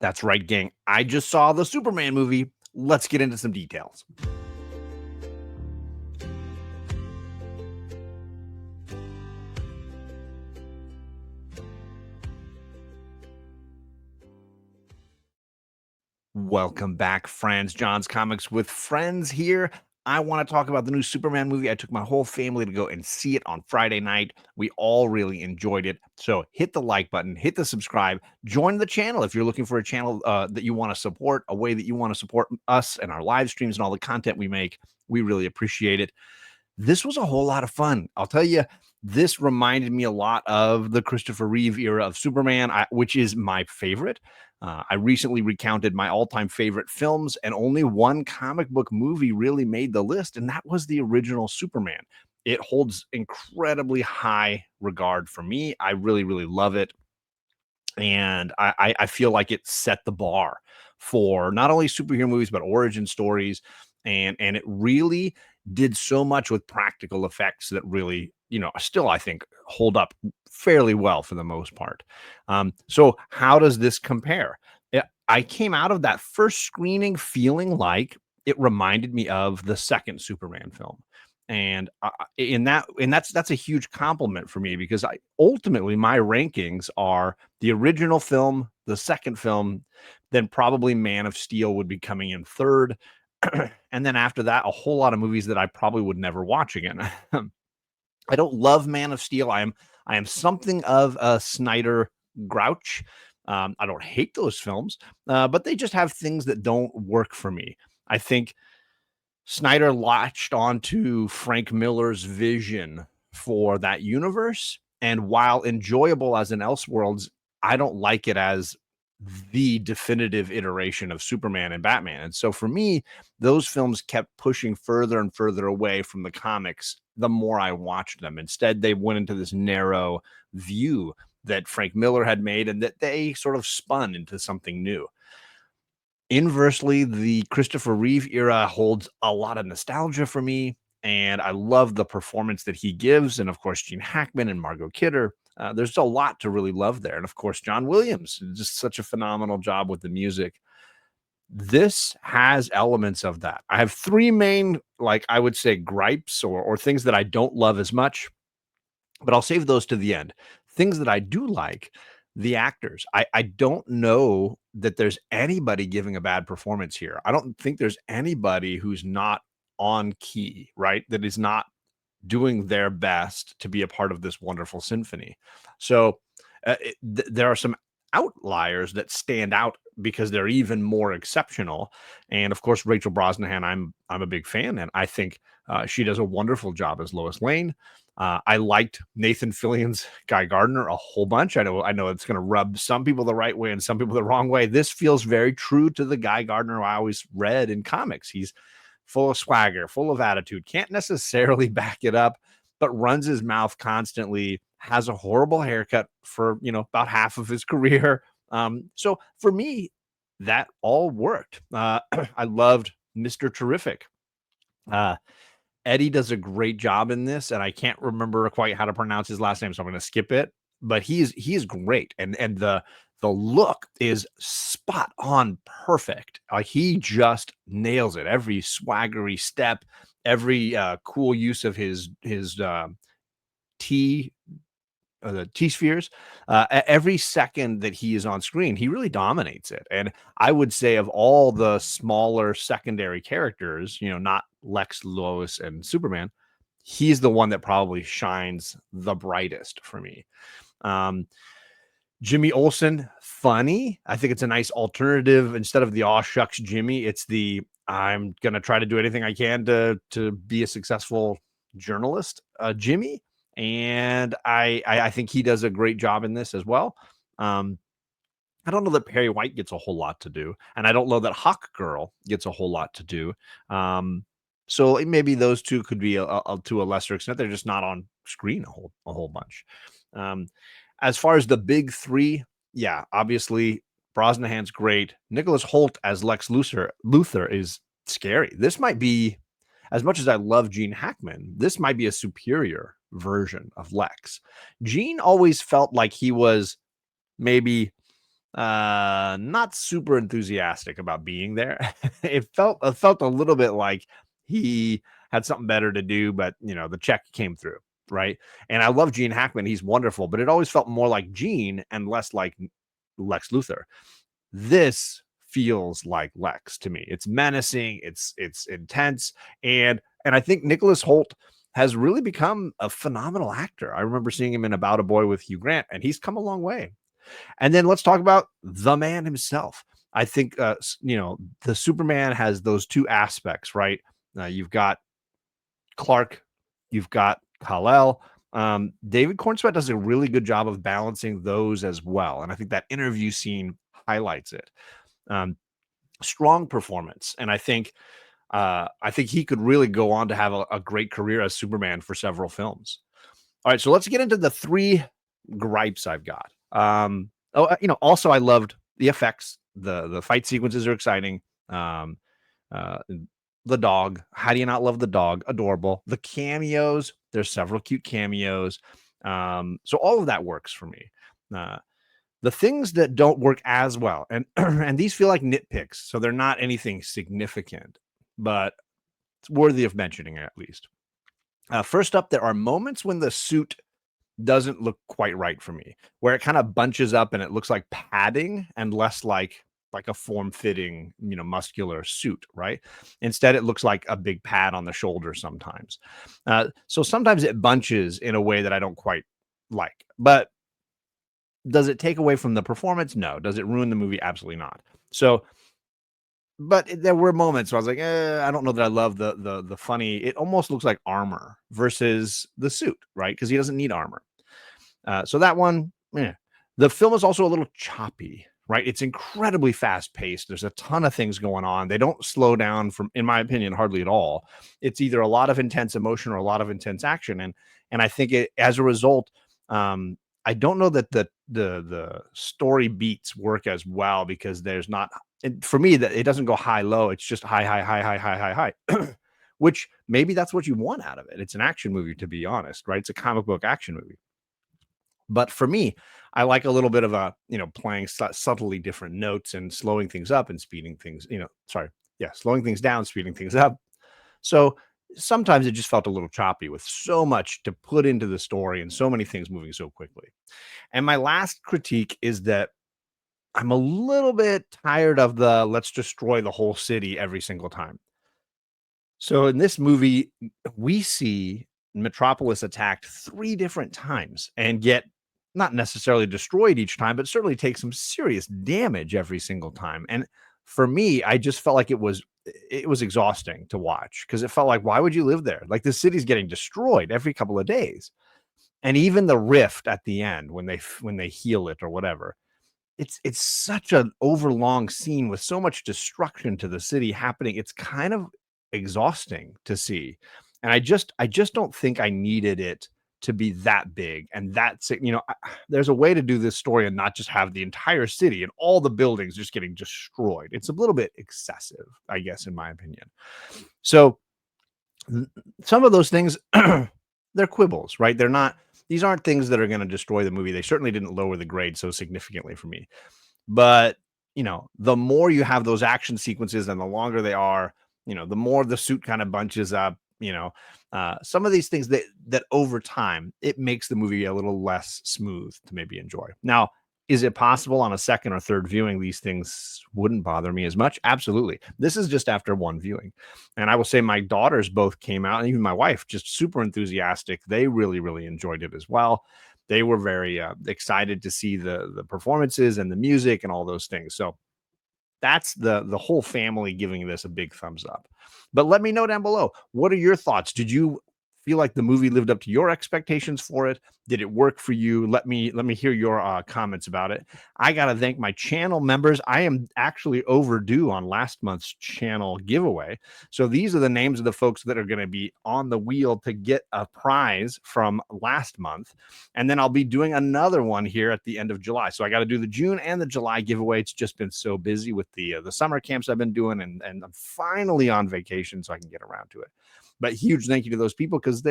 That's right, gang. I just saw the Superman movie. Let's get into some details. Welcome back, friends. John's Comics with Friends here. I want to talk about the new Superman movie. I took my whole family to go and see it on Friday night. We all really enjoyed it. So hit the like button, hit the subscribe, join the channel if you're looking for a channel that you want to support, a way that you want to support us and our live streams and all the content we make. We really appreciate it. This was a whole lot of fun. I'll tell you, this reminded me a lot of the Christopher Reeve era of Superman, which is my favorite. I recently recounted my all-time favorite films, and only one comic book movie really made the list, and that was the original Superman. It holds incredibly high regard for me. I really, really love it. And I feel like it set the bar for not only superhero movies, but origin stories. And it really did so much with practical effects that really, still I think hold up fairly well for the most part. So how does this compare? I came out of that first screening feeling like it reminded me of the second Superman film. And that's a huge compliment for me because I ultimately my rankings are the original film, the second film, then probably Man of Steel would be coming in third. And then after that, a whole lot of movies that I probably would never watch again. I don't love Man of Steel. I am something of a Snyder grouch. I don't hate those films, but they just have things that don't work for me. I think Snyder latched onto Frank Miller's vision for that universe. And while enjoyable as an Elseworlds, I don't like it as the definitive iteration of Superman and Batman. And so for me, those films kept pushing further and further away from the comics the more I watched them. Instead, they went into this narrow view that Frank Miller had made and that they sort of spun into something new. Inversely, the Christopher Reeve era holds a lot of nostalgia for me, and I love the performance that he gives. And of course, Gene Hackman and Margot Kidder. There's a lot to really love there. And of course, John Williams, just such a phenomenal job with the music. This has elements of that. I have three main, like I would say, gripes or things that I don't love as much, but I'll save those to the end. Things that I do like, the actors. I don't know that there's anybody giving a bad performance here. I don't think there's anybody who's not on key, right? That is not doing their best to be a part of this wonderful symphony. So there are some outliers that stand out because they're even more exceptional. And of course, Rachel Brosnahan, I'm a big fan, and I think she does a wonderful job as Lois Lane. I liked Nathan Fillion's Guy Gardner a whole bunch. I know it's going to rub some people the right way and some people the wrong way. This feels very true to the Guy Gardner I always read in comics. He's full of swagger, full of attitude, can't necessarily back it up, but runs his mouth constantly, has a horrible haircut for, about half of his career. So for me, that all worked. I loved Mr. Terrific. Eddie does a great job in this, and I can't remember quite how to pronounce his last name, so I'm going to skip it. But he's great, and the look is spot on, perfect. He just nails it. Every swaggery step, every cool use of his T the T spheres. Every second that he is on screen, he really dominates it. And I would say of all the smaller secondary characters, not Lex, Lois, and Superman, he's the one that probably shines the brightest for me. Jimmy Olsen, funny. I think it's a nice alternative. Instead of the aw shucks Jimmy, it's the I'm gonna try to do anything I can to be a successful journalist, Jimmy. And I think he does a great job in this as well. I don't know that Perry White gets a whole lot to do, and I don't know that Hawk Girl gets a whole lot to do. So maybe those two could be to a lesser extent. They're just not on screen a whole bunch. As far as the big three, yeah, obviously Brosnahan's great. Nicholas Hoult as Lex Luthor is scary. This might be, as much as I love Gene Hackman, this might be a superior version of Lex. Gene always felt like he was maybe not super enthusiastic about being there. It felt a little bit like he had something better to do, but the check came through, right? And I love Gene Hackman; he's wonderful, but it always felt more like Gene and less like Lex Luthor. This feels like Lex to me. It's menacing, it's intense, and I think Nicholas Hoult has really become a phenomenal actor. I remember seeing him in About a Boy with Hugh Grant, and he's come a long way. And then let's talk about the man himself. I think the Superman has those two aspects, right? You've got Clark, you've got Kal-El. David Corenswet does a really good job of balancing those as well, and I think that interview scene highlights it. Um, Strong performance, and I think he could really go on to have a great career as Superman for several films. All right, so let's get into the three gripes I've got. Also I loved the effects. The fight sequences are exciting. Um, uh, the dog. How do you not love the dog? Adorable. The cameos. There's several cute cameos. So all of that works for me. Uh, the things that don't work as well, and and these feel like nitpicks, so they're not anything significant, but it's worthy of mentioning at least. First up, there are moments when the suit doesn't look quite right for me, where it kind of bunches up and it looks like padding and less like a form-fitting, muscular suit, right? Instead, it looks like a big pad on the shoulder sometimes. So sometimes it bunches in a way that I don't quite like. But does it take away from the performance? No. Does it ruin the movie? Absolutely not. So, but there were moments where I was like, I don't know that I love the funny. It almost looks like armor versus the suit, right? Because he doesn't need armor. So that one, yeah. The film is also a little choppy, right? It's incredibly fast paced. There's a ton of things going on. They don't slow down from, in my opinion, hardly at all. It's either a lot of intense emotion or a lot of intense action, and I think as a result, I don't know that the story beats work as well because there's not. For me, that it doesn't go high low. It's just high high high high high high high. Which maybe that's what you want out of it. It's an action movie, to be honest, right? It's a comic book action movie. But for me, I like a little bit of playing subtly different notes and slowing things up and speeding things, slowing things down, speeding things up. So sometimes it just felt a little choppy with so much to put into the story and so many things moving so quickly. And my last critique is that I'm a little bit tired of the let's destroy the whole city every single time. So in this movie, we see Metropolis attacked 3 different times and get not necessarily destroyed each time, but certainly take some serious damage every single time. And for me, I just felt like it was exhausting to watch because it felt like, why would you live there? Like the city's getting destroyed every couple of days. And even the rift at the end when they heal it or whatever, it's such an overlong scene with so much destruction to the city happening. It's kind of exhausting to see. And I just don't think I needed it to be that big and that's it. There's a way to do this story and not just have the entire city and all the buildings just getting destroyed. It's a little bit excessive, I guess, in my opinion. So some of those things they're quibbles, right? These aren't things that are going to destroy the movie. They certainly didn't lower the grade so significantly for me. But, the more you have those action sequences and the longer they are, the more the suit kind of bunches up, some of these things that over time it makes the movie a little less smooth to maybe enjoy. Now, is it possible on a second or third viewing these things wouldn't bother me as much? Absolutely. This is just after one viewing. And I will say my daughters both came out, and even my wife, just super enthusiastic. They really, really enjoyed it as well. They were very excited to see the performances and the music and all those things. So that's the whole family giving this a big thumbs up. But let me know down below, what are your thoughts? Did you feel like the movie lived up to your expectations for it? Did it work for you? Let me hear your comments about it. I got to thank my channel members. I am actually overdue on last month's channel giveaway. So these are the names of the folks that are going to be on the wheel to get a prize from last month. And then I'll be doing another one here at the end of July. So I got to do the June and the July giveaway. It's just been so busy with the summer camps I've been doing, and I'm finally on vacation, so I can get around to it. But huge thank you to those people because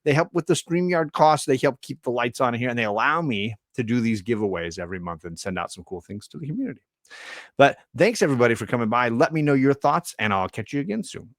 They help with the StreamYard costs. They help keep the lights on here, and they allow me to do these giveaways every month and send out some cool things to the community. But thanks everybody for coming by. Let me know your thoughts, and I'll catch you again soon.